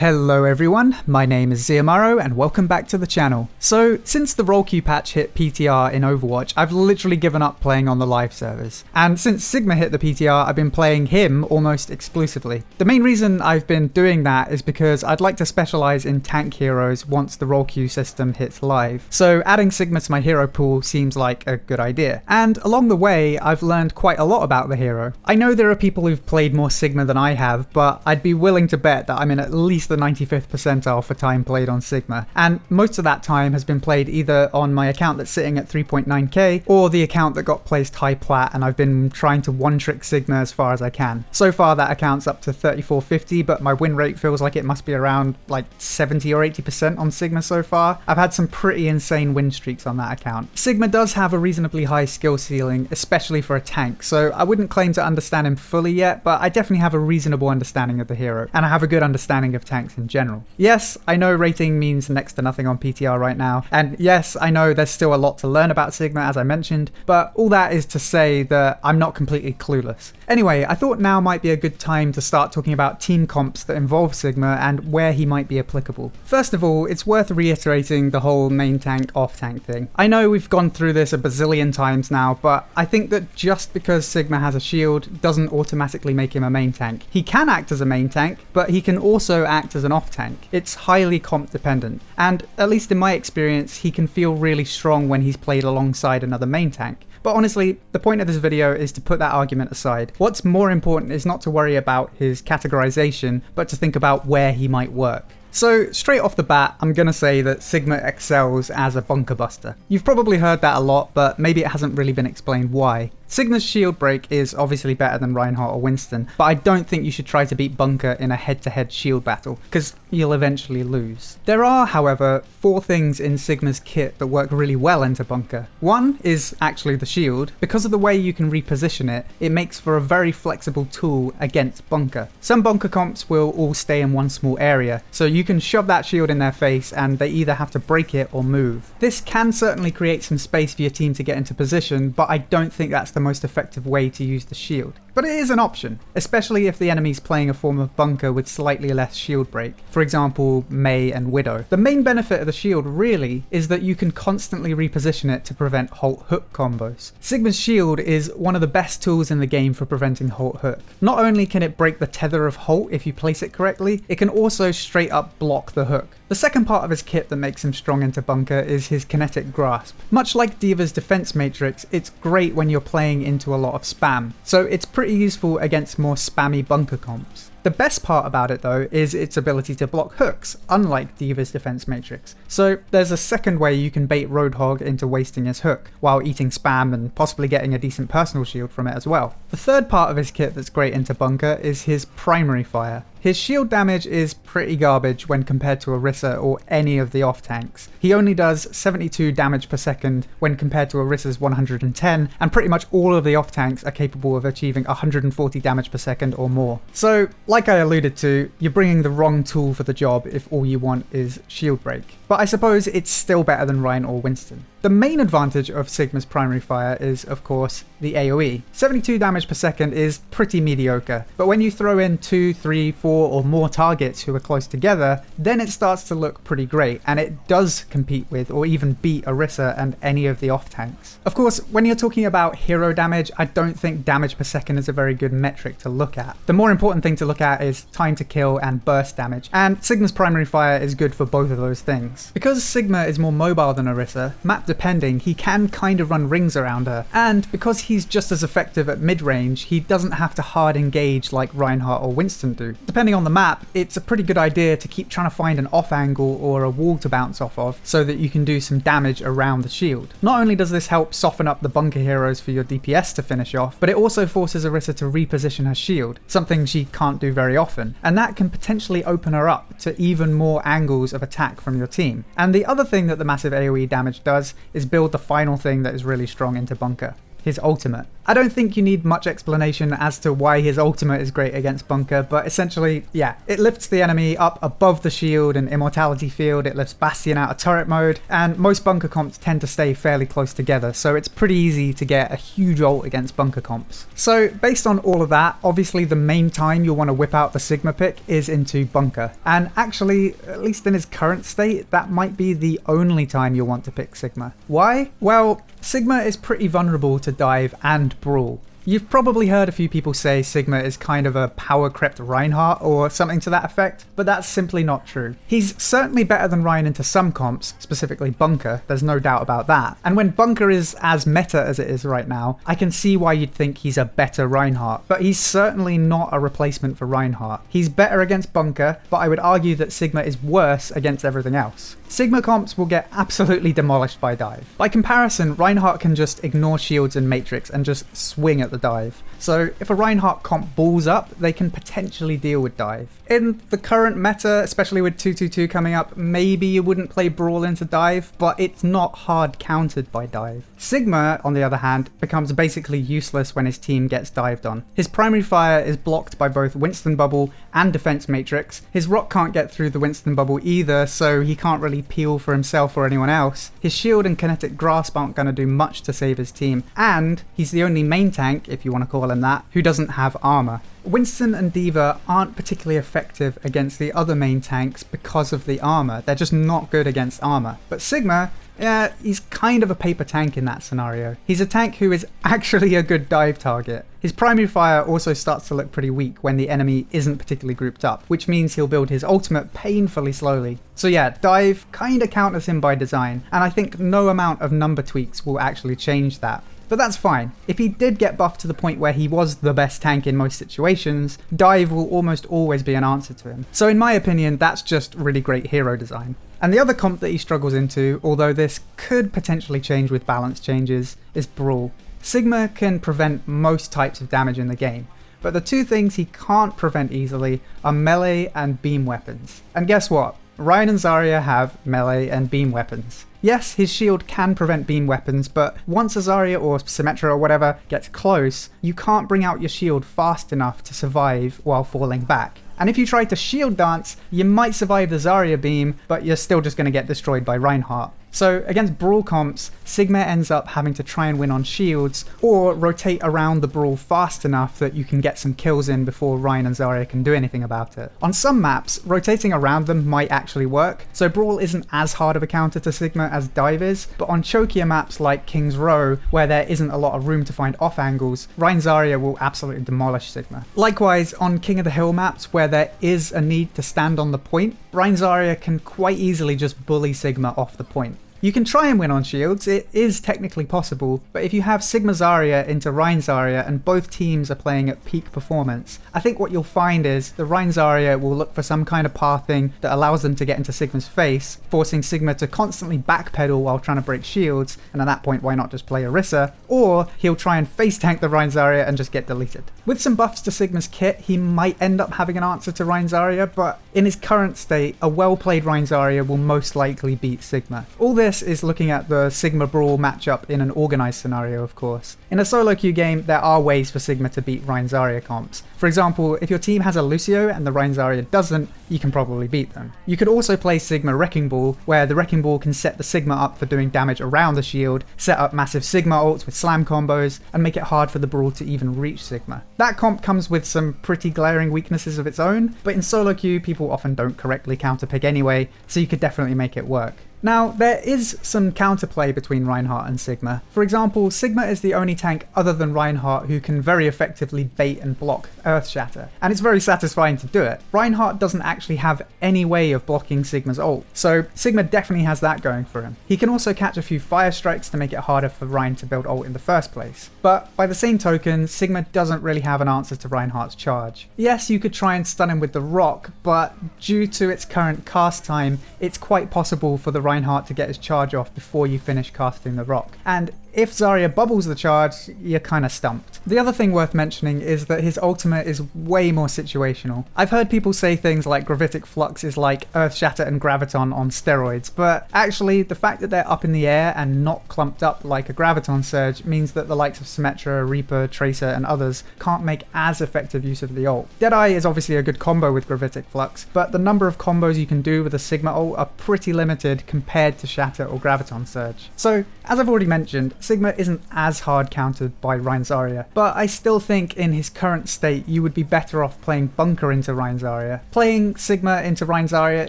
Hello everyone, my name is Xiomaro and welcome back to the channel. So, since the role queue patch hit PTR in Overwatch, I've literally given up playing on the live servers. And since Sigma hit the PTR, I've been playing him almost exclusively. The main reason I've been doing that is because I'd like to specialize in tank heroes once the role queue system hits live. So adding Sigma to my hero pool seems like a good idea. And along the way, I've learned quite a lot about the hero. I know there are people who've played more Sigma than I have, but I'd be willing to bet that I'm in at least the 95th percentile for time played on Sigma, and most of that time has been played either on my account that's sitting at 3.9k or the account that got placed high plat, and I've been trying to one-trick Sigma as far as I can. So far that account's up to 3450, but my win rate feels like it must be around like 70 or 80% on Sigma so far. I've had some pretty insane win streaks on that account. Sigma does have a reasonably high skill ceiling, especially for a tank, so I wouldn't claim to understand him fully yet, but I definitely have a reasonable understanding of the hero, and I have a good understanding of tanks in general. Yes, I know rating means next to nothing on PTR right now, and yes, I know there's still a lot to learn about Sigma as I mentioned, but all that is to say that I'm not completely clueless. Anyway, I thought now might be a good time to start talking about team comps that involve Sigma and where he might be applicable. First of all, it's worth reiterating the whole main tank, off tank thing. I know we've gone through this a bazillion times now, but I think that just because Sigma has a shield doesn't automatically make him a main tank. He can act as a main tank, but he can also act as an off tank. It's highly comp dependent, and at least in my experience, he can feel really strong when he's played alongside another main tank. But honestly, the point of this video is to put that argument aside. What's more important is not to worry about his categorization, but to think about where he might work. So straight off the bat, I'm gonna say that Sigma excels as a bunker buster. You've probably heard that a lot, but maybe it hasn't really been explained why. Sigma's shield break is obviously better than Reinhardt or Winston, but I don't think you should try to beat Bunker in a head-to-head shield battle, because you'll eventually lose. There are, however, 4 things in Sigma's kit that work really well into Bunker. One is actually the shield. Because of the way you can reposition it, it makes for a very flexible tool against Bunker. Some Bunker comps will all stay in one small area, so you can shove that shield in their face and they either have to break it or move. This can certainly create some space for your team to get into position, but I don't think that's the most effective way to use the shield. But it is an option, especially if the enemy's playing a form of bunker with slightly less shield break, for example Mei and Widow. The main benefit of the shield really is that you can constantly reposition it to prevent Halt Hook combos. Sigma's shield is one of the best tools in the game for preventing Halt Hook. Not only can it break the tether of Halt if you place it correctly, it can also straight up block the hook. The second part of his kit that makes him strong into bunker is his Kinetic Grasp. Much like D.Va's defense matrix, it's great when you're playing into a lot of spam, so it's pretty useful against more spammy bunker comps. The best part about it though is its ability to block hooks, unlike D.Va's defense matrix. So there's a second way you can bait Roadhog into wasting his hook, while eating spam and possibly getting a decent personal shield from it as well. The third part of his kit that's great into bunker is his primary fire. His shield damage is pretty garbage when compared to Orisa or any of the off tanks. He only does 72 damage per second when compared to Orisa's 110, and pretty much all of the off tanks are capable of achieving 140 damage per second or more. So, like I alluded to, you're bringing the wrong tool for the job if all you want is shield break. But I suppose it's still better than Ryan or Winston. The main advantage of Sigma's primary fire is, of course, the AoE. 72 damage per second is pretty mediocre, but when you throw in 2, 3, 4 or more targets who are close together, then it starts to look pretty great, and it does compete with or even beat Orisa and any of the off tanks. Of course, when you're talking about hero damage, I don't think damage per second is a very good metric to look at. The more important thing to look at is time to kill and burst damage, and Sigma's primary fire is good for both of those things. Because Sigma is more mobile than Orisa, map depending, he can kind of run rings around her, and because he's just as effective at mid-range, he doesn't have to hard engage like Reinhardt or Winston do. Depending on the map, it's a pretty good idea to keep trying to find an off angle or a wall to bounce off of so that you can do some damage around the shield. Not only does this help soften up the bunker heroes for your DPS to finish off, but it also forces Orisa to reposition her shield, something she can't do very often, and that can potentially open her up to even more angles of attack from your team. And the other thing that the massive AoE damage does is build the final thing that is really strong into bunker. his ultimate. I don't think you need much explanation as to why his ultimate is great against Bunker, but essentially, yeah, it lifts the enemy up above the shield and immortality field, it lifts Bastion out of turret mode, and most Bunker comps tend to stay fairly close together, so it's pretty easy to get a huge ult against Bunker comps. So based on all of that, obviously the main time you'll want to whip out the Sigma pick is into Bunker, and actually, at least in his current state, that might be the only time you'll want to pick Sigma. Why? Well, Sigma is pretty vulnerable to dive and brawl. You've probably heard a few people say Sigma is kind of a power-crept Reinhardt or something to that effect, but that's simply not true. He's certainly better than Rein into some comps, specifically Bunker, there's no doubt about that. And when Bunker is as meta as it is right now, I can see why you'd think he's a better Reinhardt, but he's certainly not a replacement for Reinhardt. He's better against Bunker, but I would argue that Sigma is worse against everything else. Sigma comps will get absolutely demolished by dive. By comparison, Reinhardt can just ignore shields and matrix and just swing at the dive. So if a Reinhardt comp balls up, they can potentially deal with dive. In the current meta, especially with 222 coming up, maybe you wouldn't play Brawl into dive, but it's not hard countered by dive. Sigma, on the other hand, becomes basically useless when his team gets dived on. His primary fire is blocked by both Winston Bubble and Defense Matrix. His rock can't get through the Winston Bubble either, so he can't really peel for himself or anyone else. His shield and Kinetic Grasp aren't going to do much to save his team, and he's the only main tank, if you want to call him that, who doesn't have armor. Winston and D.Va aren't particularly effective against the other main tanks because of the armor. They're just not good against armor. But Sigma, yeah, he's kind of a paper tank in that scenario. He's a tank who is actually a good dive target. His primary fire also starts to look pretty weak when the enemy isn't particularly grouped up, which means he'll build his ultimate painfully slowly. So yeah, dive kinda counters him by design, and I think no amount of number tweaks will actually change that. But that's fine. If he did get buffed to the point where he was the best tank in most situations, dive will almost always be an answer to him. So in my opinion, that's just really great hero design. And the other comp that he struggles into, although this could potentially change with balance changes, is Brawl. Sigma can prevent most types of damage in the game, but the two things he can't prevent easily are melee and beam weapons. And guess what? Rein and Zarya have melee and beam weapons. Yes, his shield can prevent beam weapons, but once a Zarya or Symmetra or whatever gets close, you can't bring out your shield fast enough to survive while falling back. And if you try to shield dance, you might survive the Zarya beam, but you're still just going to get destroyed by Reinhardt. So against Brawl comps, Sigma ends up having to try and win on shields, or rotate around the Brawl fast enough that you can get some kills in before Rein and Zarya can do anything about it. On some maps, rotating around them might actually work, so Brawl isn't as hard of a counter to Sigma as dive is, but on chokier maps like King's Row, where there isn't a lot of room to find off angles, Rein Zarya will absolutely demolish Sigma. Likewise, on King of the Hill maps, where there is a need to stand on the point, Rein Zarya can quite easily just bully Sigma off the point. You can try and win on shields, it is technically possible, but if you have Sigma Zarya into Rein Zarya and both teams are playing at peak performance, I think what you'll find is the Rein Zarya will look for some kind of pathing that allows them to get into Sigma's face, forcing Sigma to constantly backpedal while trying to break shields, and at that point why not just play Orisa, or he'll try and face tank the Rein Zarya and just get deleted. With some buffs to Sigma's kit, he might end up having an answer to Rein Zarya, but in his current state, a well-played Rein Zarya will most likely beat Sigma. All this is looking at the Sigma Brawl matchup in an organized scenario, of course. In a solo queue game, there are ways for Sigma to beat Rein Zarya comps. For example, if your team has a Lucio and the Rein Zarya doesn't, you can probably beat them. You could also play Sigma Wrecking Ball, where the Wrecking Ball can set the Sigma up for doing damage around the shield, set up massive Sigma ults with slam combos, and make it hard for the Brawl to even reach Sigma. That comp comes with some pretty glaring weaknesses of its own, but in solo queue, people often don't correctly counterpick anyway, so you could definitely make it work. Now, there is some counterplay between Reinhardt and Sigma. For example, Sigma is the only tank other than Reinhardt who can very effectively bait and block Earth Shatter, and it's very satisfying to do it. Reinhardt doesn't actually have any way of blocking Sigma's ult, so Sigma definitely has that going for him. He can also catch a few fire strikes to make it harder for Rein to build ult in the first place. But by the same token, Sigma doesn't really have an answer to Reinhardt's charge. Yes, you could try and stun him with the rock, but due to its current cast time, it's quite possible for the Reinhardt to get his charge off before you finish casting the rock. And if Zarya bubbles the charge, you're kinda stumped. The other thing worth mentioning is that his ultimate is way more situational. I've heard people say things like Gravitic Flux is like Earth Shatter and Graviton on steroids, but actually the fact that they're up in the air and not clumped up like a Graviton Surge means that the likes of Symmetra, Reaper, Tracer and others can't make as effective use of the ult. Deadeye is obviously a good combo with Gravitic Flux, but the number of combos you can do with a Sigma ult are pretty limited compared to Shatter or Graviton Surge. So, as I've already mentioned, Sigma isn't as hard countered by Rein Zarya, but I still think in his current state you would be better off playing Bunker into Rein Zarya. Playing Sigma into Rein Zarya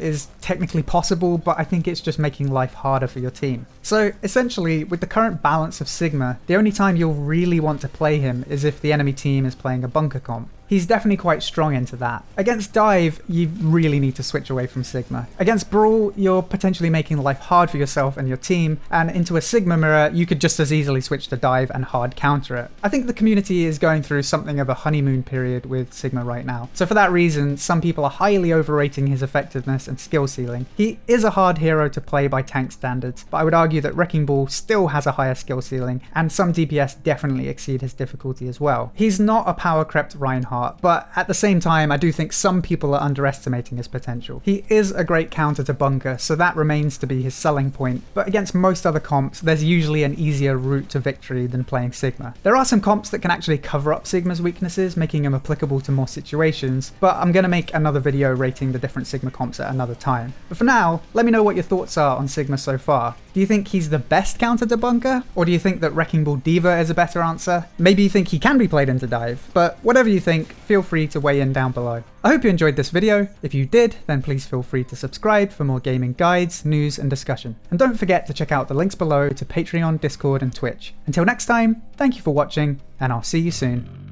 is technically possible, but I think it's just making life harder for your team. So essentially, with the current balance of Sigma, the only time you'll really want to play him is if the enemy team is playing a Bunker comp. He's definitely quite strong into that. Against Dive, you really need to switch away from Sigma. Against Brawl, you're potentially making life hard for yourself and your team, and into a Sigma mirror, you could just as easily switch to Dive and hard counter it. I think the community is going through something of a honeymoon period with Sigma right now. So for that reason, some people are highly overrating his effectiveness and skill ceiling. He is a hard hero to play by tank standards, but I would argue that Wrecking Ball still has a higher skill ceiling, and some DPS definitely exceed his difficulty as well. He's not a power crept Reinhardt, but at the same time I do think some people are underestimating his potential. He is a great counter to Bunker, so that remains to be his selling point, but against most other comps there's usually an easier route to victory than playing Sigma. There are some comps that can actually cover up Sigma's weaknesses, making him applicable to more situations, but I'm going to make another video rating the different Sigma comps at another time. But for now, let me know what your thoughts are on Sigma so far. Do you think he's the best counter to Bunker? Or do you think that Wrecking Ball D.Va is a better answer? Maybe you think he can be played into Dive, but whatever you think, feel free to weigh in down below. I hope you enjoyed this video. If you did, then please feel free to subscribe for more gaming guides, news and discussion. And don't forget to check out the links below to Patreon, Discord and Twitch. Until next time, thank you for watching, and I'll see you soon.